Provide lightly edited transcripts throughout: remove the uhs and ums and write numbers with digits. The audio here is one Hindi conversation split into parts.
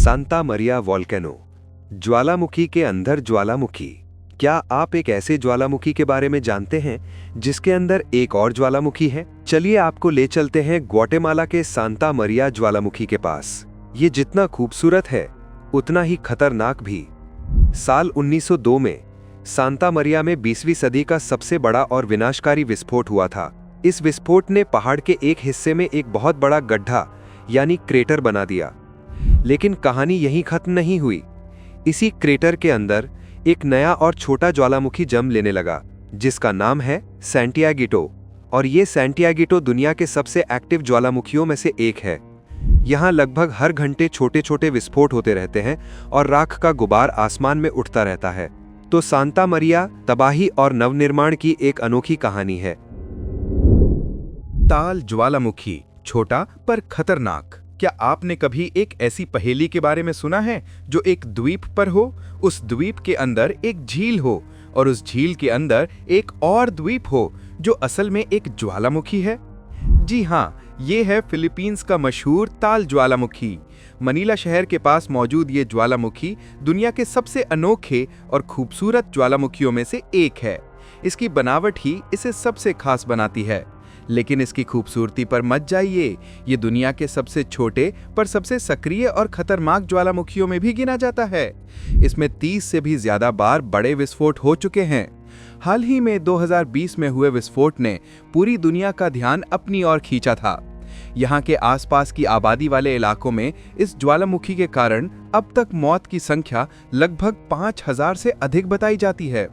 सांता मरिया वोल्केनो, ज्वालामुखी के अंदर ज्वालामुखी। क्या आप एक ऐसे ज्वालामुखी के बारे में जानते हैं जिसके अंदर एक और ज्वालामुखी है? चलिए आपको ले चलते हैं ग्वाटेमाला के सांता मरिया ज्वालामुखी के पास। ये जितना खूबसूरत है उतना ही खतरनाक भी। साल 1902 में सांता मरिया में 20वीं सदी का सबसे बड़ा और विनाशकारी विस्फोट हुआ था। इस विस्फोट ने पहाड़ के एक हिस्से में एक बहुत बड़ा गड्ढा यानी क्रेटर बना दिया। लेकिन कहानी यहीं खत्म नहीं हुई। इसी क्रेटर के अंदर एक नया और छोटा ज्वालामुखी जन्म लेने लगा जिसका नाम है सैंटियागिटो। और ये सैंटियागिटो दुनिया के सबसे एक्टिव ज्वालामुखियों में से एक है। यहाँ लगभग हर घंटे छोटे छोटे विस्फोट होते रहते हैं और राख का गुबार आसमान में उठता रहता है। तो सांता मरिया तबाही और नवनिर्माण की एक अनोखी कहानी है। ताल ज्वालामुखी, छोटा पर खतरनाक। क्या आपने कभी एक ऐसी पहेली के बारे में सुना है जो एक द्वीप पर हो, उस द्वीप के अंदर एक झील हो और उस झील के अंदर एक और द्वीप हो जो असल में एक ज्वालामुखी है? जी हाँ, ये है फिलीपींस का मशहूर ताल ज्वालामुखी। मनीला शहर के पास मौजूद ये ज्वालामुखी दुनिया के सबसे अनोखे और खूबसूरत ज्वालामुखियों में से एक है। इसकी बनावट ही इसे सबसे खास बनाती है। लेकिन इसकी खूबसूरती पर मत जाइए, ये दुनिया के सबसे छोटे पर सबसे सक्रिय और खतरनाक ज्वालामुखियों में भी गिना जाता है। इसमें 30 से भी ज्यादा बार बड़े विस्फोट हो चुके हैं। हाल ही में 2020 में हुए विस्फोट ने पूरी दुनिया का ध्यान अपनी ओर खींचा था। यहाँ के आसपास की आबादी वाले इलाकों में इस ज्वालामुखी के कारण अब तक मौत की संख्या लगभग 5000 से अधिक बताई जाती है।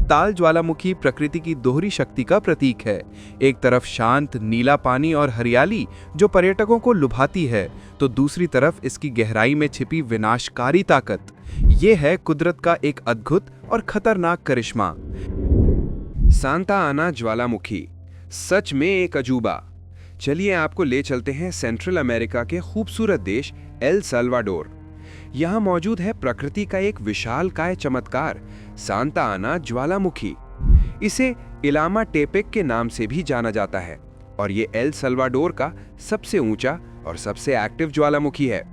ताल ज्वालामुखी प्रकृति की दोहरी शक्ति का प्रतीक है। एक तरफ शांत नीला पानी और हरियाली जो पर्यटकों को लुभाती है, तो दूसरी तरफ इसकी गहराई में छिपी विनाशकारी ताकत। ये है कुदरत का एक अद्भुत और खतरनाक करिश्मा। सांता आना ज्वालामुखी सच में एक अजूबा। चलिए आपको ले चलते हैं सेंट्रल अमेरिका के खूबसूरत देश एल साल्वाडोर। यहाँ मौजूद है प्रकृति का एक विशालकाय चमत्कार, सांता आना ज्वालामुखी। इसे इलामा टेपेक के नाम से भी जाना जाता है और ये एल साल्वाडोर का सबसे ऊंचा और सबसे एक्टिव ज्वालामुखी है।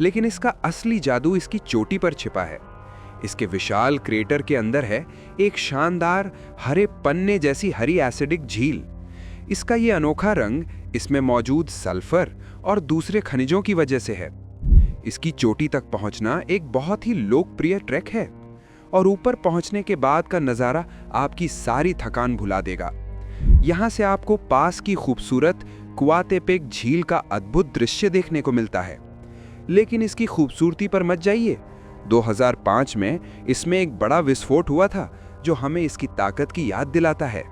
लेकिन इसका असली जादू इसकी चोटी पर छिपा है। इसके विशाल क्रेटर के अंदर है एक शानदार हरे पन्ने जैसी हरी एसिडिक झील। इसका ये अनोखा रंग इसमें मौजूद सल्फर और दूसरे खनिजों की वजह से है। इसकी चोटी तक पहुंचना एक बहुत ही लोकप्रिय ट्रैक है और ऊपर पहुंचने के बाद का नज़ारा आपकी सारी थकान भुला देगा। यहां से आपको पास की खूबसूरत कुआतेपेक झील का अद्भुत दृश्य देखने को मिलता है। लेकिन इसकी खूबसूरती पर मत जाइए। 2005 में इसमें एक बड़ा विस्फोट हुआ था जो हमें इसकी ताकत की याद दिलाता है।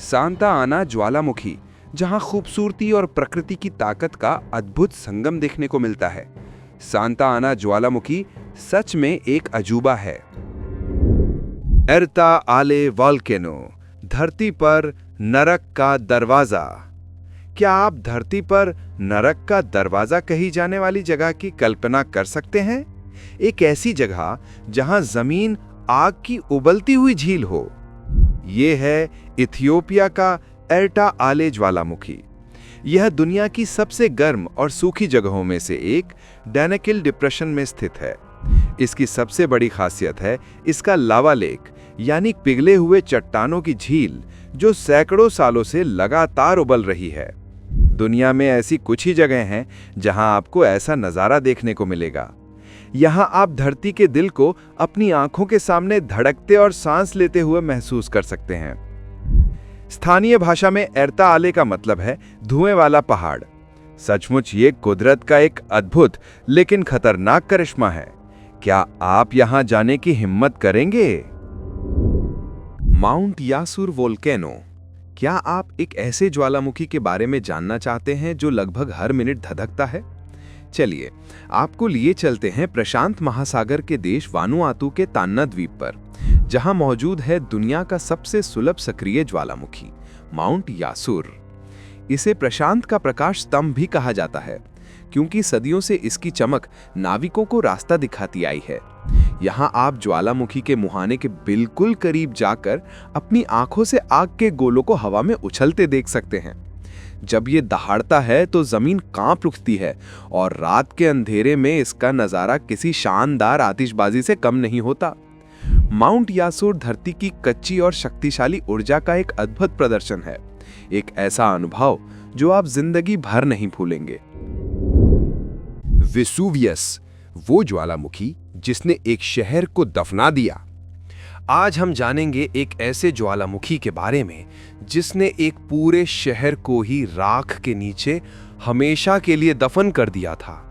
सांता आना ज्वालामुखी, जहां खूबसूरती और प्रकृति की ताकत का अद्भुत संगम देखने को मिलता है। सांता आना ज्वालामुखी सच में एक अजूबा है। एर्ता आले वोल्केनो, धरती पर नरक का दरवाजा। क्या आप धरती पर नरक का दरवाजा कही जाने वाली जगह की कल्पना कर सकते हैं? एक ऐसी जगह जहां जमीन आग की उबलती हुई झील हो। ये है इथियोपिया का एर्टा आले ज्वालामुखी। यह दुनिया की सबसे गर्म और सूखी जगहों में से एक डैनाकिल डिप्रेशन में स्थित है। इसकी सबसे बड़ी खासियत है इसका लावा लेक, यानी पिघले हुए चट्टानों की झील जो सैकड़ों सालों से लगातार उबल रही है। दुनिया में ऐसी कुछ ही जगह हैं जहां आपको ऐसा नज़ारा देखने को मिलेगा। यहां आप धरती के दिल को अपनी आंखों के सामने धड़कते और सांस लेते हुए महसूस कर सकते हैं। स्थानीय भाषा में एर्ता आले का मतलब है धुएं वाला पहाड़। सचमुच ये कुदरत का एक अद्भुत लेकिन खतरनाक करिश्मा है। क्या आप यहां जाने की हिम्मत करेंगे? Mount Yasur volcano. क्या आप एक ऐसे ज्वालामुखी के बारे में जानना चाहते हैं जो लगभग हर मिनट धधकता है? चलिए आपको लिए चलते हैं प्रशांत महासागर के देश वानुआतू के तान्ना द्वीप पर, जहां मौजूद है दुनिया का सबसे सुलभ सक्रिय ज्वालामुखी माउंट यासुर। इसे प्रशांत का प्रकाश स्तंभ भी कहा जाता है क्योंकि सदियों से इसकी चमक नाविकों को रास्ता दिखाती आई है। यहाँ आप ज्वालामुखी के मुहाने के बिल्कुल करीब जाकर अपनी आंखों से आग के गोलों को हवा में उछलते देख सकते हैं। जब ये दहाड़ता है तो जमीन कांप उठती है और रात के अंधेरे में इसका नजारा किसी शानदार आतिशबाजी से कम नहीं होता। माउंट यासूर धरती की कच्ची और शक्तिशाली ऊर्जा का एक अद्भुत प्रदर्शन है, एक ऐसा अनुभव जो आप जिंदगी भर नहीं भूलेंगे। वेसुवियस, वो ज्वालामुखी जिसने एक शहर को दफना दिया। आज हम जानेंगे एक ऐसे ज्वालामुखी के बारे में जिसने एक पूरे शहर को ही राख के नीचे हमेशा के लिए दफन कर दिया था।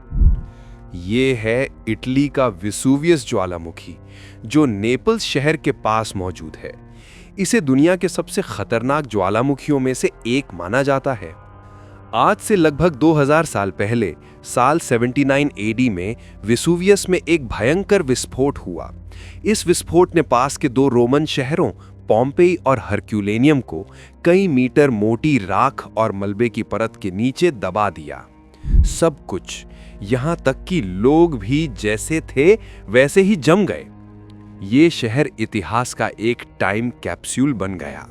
ये है इटली का वेसुवियस ज्वालामुखी, जो नेपल्स शहर के पास मौजूद है। इसे दुनिया के सबसे खतरनाक ज्वालामुखियों में से एक माना जाता है। आज से लगभग 2000 साल पहले साल 79 एडी में वेसुवियस में एक भयंकर विस्फोट हुआ। इस विस्फोट ने पास के दो रोमन शहरों पोम्पेई और हरक्यूलेनियम को कई मीटर मोटी राख और मलबे की परत के नीचे दबा दिया। सब कुछ, यहां तक कि लोग भी जैसे थे वैसे ही जम गए। ये शहर इतिहास का एक टाइम कैप्सूल बन गया।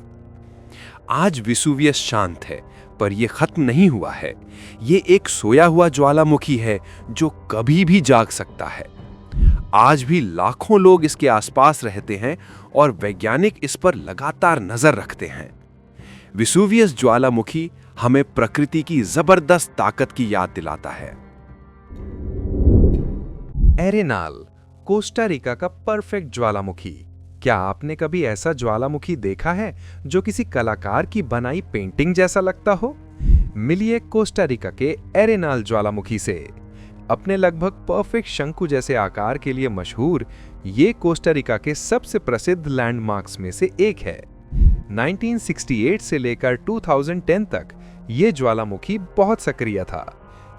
आज वेसुवियस शांत है, पर यह खत्म नहीं हुआ है। ये एक सोया हुआ ज्वालामुखी है जो कभी भी जाग सकता है। आज भी लाखों लोग इसके आसपास रहते हैं और वैज्ञानिक इस पर लगातार नजर रखते हैं। वेसुवियस ज्वालामुखी हमें प्रकृति की जबरदस्त ताकत की याद दिलाता है। एरेनाल, कोस्टा रिका का परफेक्ट ज्वालामुखी। क्या आपने कभी ऐसा ज्वालामुखी देखा है जो किसी कलाकार की बनाई पेंटिंग जैसा लगता हो? मिलिए कोस्टा रिका के एरेनाल ज्वालामुखी से। अपने लगभग परफेक्ट शंकु जैसे आकार के लिए मशहूर, ये कोस्टा रिका के सबसे प्रसिद्ध लैंडमार्क्स में से एक है। 1968 से लेकर 2010 तक ये ज्वालामुखी बहुत सक्रिय था।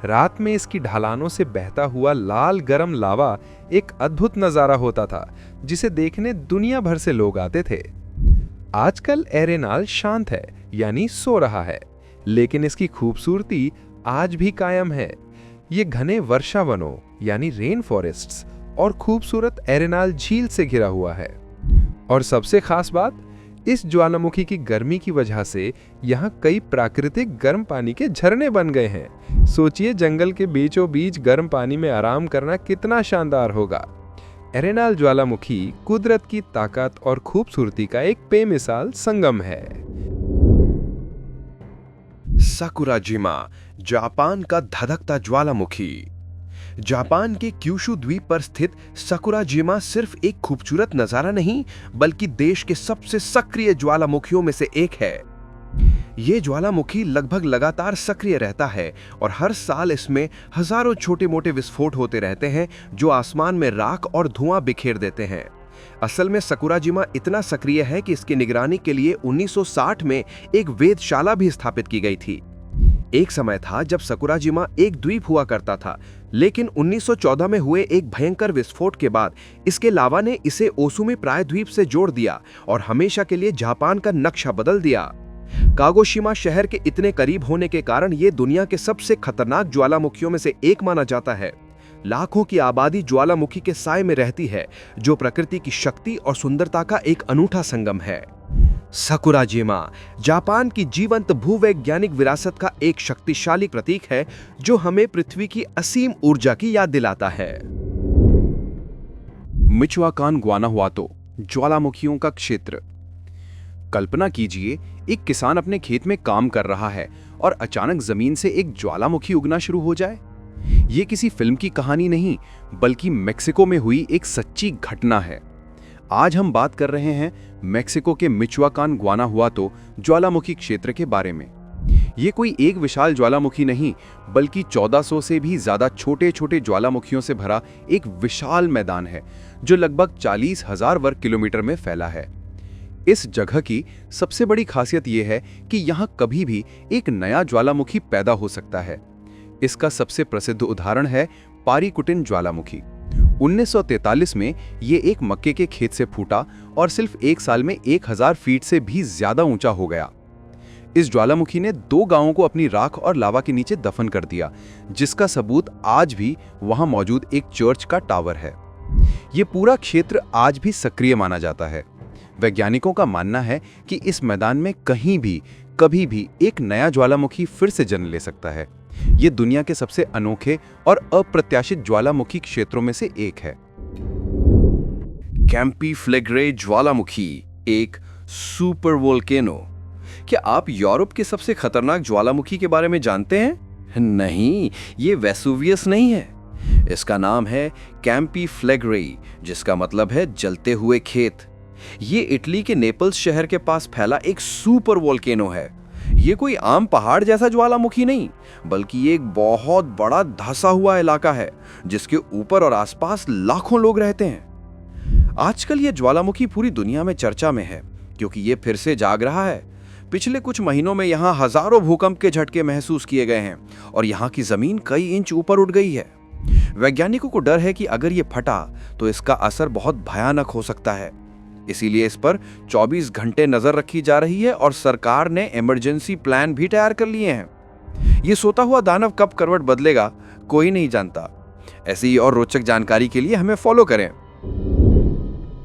रात में इसकी ढलानों से बहता हुआ लाल गरम लावा एक अद्भुत नजारा होता था, जिसे देखने दुनिया भर से लोग आते थे। आजकल एरेनाल शांत है, यानी सो रहा है, लेकिन इसकी खूबसूरती आज भी कायम है। ये घने वर्षावनों यानी रेन फॉरेस्ट्स और खूबसूरत एरेनाल झील से घिरा हुआ है। और सबसे खास बात, इस ज्वालामुखी की गर्मी की वजह से यहाँ कई प्राकृतिक गर्म पानी के झरने बन गए हैं। सोचिए, जंगल के बीचों बीच गर्म पानी में आराम करना कितना शानदार होगा। एरेनाल ज्वालामुखी कुदरत की ताकत और खूबसूरती का एक बेमिसाल संगम है। साकुराजिमा, जापान का धधकता ज्वालामुखी। जापान के क्यूशु द्वीप पर स्थित साकुराजिमा सिर्फ एक खूबसूरत नजारा नहीं, बल्कि देश के सबसे सक्रिय ज्वालामुखियों में से एक है। ये ज्वालामुखी लगभग लगातार सक्रिय रहता है और हर साल इसमें हजारों छोटे मोटे विस्फोट होते रहते हैं जो आसमान में राख और धुआं बिखेर देते हैं। असल में साकुराजिमा इतना सक्रिय है कि इसकी निगरानी के लिए 1960 में एक वेधशाला भी स्थापित की गई थी। एक समय था जब साकुराजिमा एक द्वीप हुआ करता था, लेकिन 1914 में हुए एक भयंकर विस्फोट के बाद इसके लावा ने इसे ओसुमी प्रायद्वीप से जोड़ दिया और हमेशा के लिए जापान का नक्शा बदल दिया। कागोशिमा शहर के इतने करीब होने के कारण यह दुनिया के सबसे खतरनाक ज्वालामुखियों में से एक माना जाता है। लाखों की आबादी ज्वालामुखी के साए में रहती है, जो प्रकृति की शक्ति और सुंदरता का एक अनूठा संगम है। साकुराजिमा जापान की जीवंत भूवैज्ञानिक विरासत का एक शक्तिशाली प्रतीक है जो हमें पृथ्वी की असीम ऊर्जा की याद दिलाता है। मिचोआकान ग्वानाहुआतो, ज्वालामुखियों का क्षेत्र। कल्पना कीजिए, एक किसान अपने खेत में काम कर रहा है और अचानक जमीन से एक ज्वालामुखी उगना शुरू हो जाए। ये किसी फिल्म की कहानी नहीं, बल्कि मेक्सिको में हुई एक सच्ची घटना है। आज हम बात कर रहे हैं मेक्सिको के मिचोआकान ग्वानाहुआतो ज्वालामुखी क्षेत्र के बारे में। ये कोई एक विशाल ज्वालामुखी नहीं, बल्कि 1400 से भी ज्यादा छोटे छोटे ज्वालामुखियों से भरा एक विशाल मैदान है जो लगभग 40,000 वर्ग किलोमीटर में फैला है। इस जगह की सबसे बड़ी खासियत यह है कि यहाँ कभी भी एक नया ज्वालामुखी पैदा हो सकता है। इसका सबसे प्रसिद्ध उदाहरण है पारीकुटिन ज्वालामुखी। 1943 में ये एक मक्के के खेत से फूटा और सिर्फ एक साल में 1000 फीट से भी ज्यादा ऊंचा हो गया। इस ज्वालामुखी ने 2 गांवों को अपनी राख और लावा के नीचे दफन कर दिया, जिसका सबूत आज भी वहां मौजूद एक चर्च का टावर है। ये पूरा क्षेत्र आज भी सक्रिय माना जाता है। वैज्ञानिकों का मानना है कि इस मैदान में कहीं भी कभी भी एक नया ज्वालामुखी फिर से जन्म ले सकता है। ये दुनिया के सबसे अनोखे और अप्रत्याशित ज्वालामुखी क्षेत्रों में से एक है। कैंपी फ्लेग्रे ज्वालामुखी एक सुपर वोल्केनो। क्या आप यूरोप के सबसे खतरनाक ज्वालामुखी के बारे में जानते हैं? नहीं, ये वेसुवियस नहीं है। इसका नाम है कैंपी फ्लेग्रे, जिसका मतलब है जलते हुए खेत। ये इटली के नेपल्स शहर के पास फैला एक सुपर वोल्केनो है। ये कोई आम पहाड़ जैसा ज्वालामुखी नहीं, बल्कि ये एक बहुत बड़ा धंसा हुआ इलाका है जिसके ऊपर और आसपास लाखों लोग रहते हैं। आजकल ये ज्वालामुखी पूरी दुनिया में चर्चा में है क्योंकि ये फिर से जाग रहा है। पिछले कुछ महीनों में यहाँ हजारों भूकंप के झटके महसूस किए गए हैं और यहाँ की जमीन कई इंच ऊपर उठ गई है। वैज्ञानिकों को डर है कि अगर ये फटा तो इसका असर बहुत भयानक हो सकता है। इसीलिए इस पर 24 घंटे नजर रखी जा रही है और सरकार ने इमरजेंसी प्लान भी तैयार कर लिए हैं। ये सोता हुआ दानव कब करवट बदलेगा, कोई नहीं जानता। ऐसी और रोचक जानकारी के लिए हमें फॉलो करें।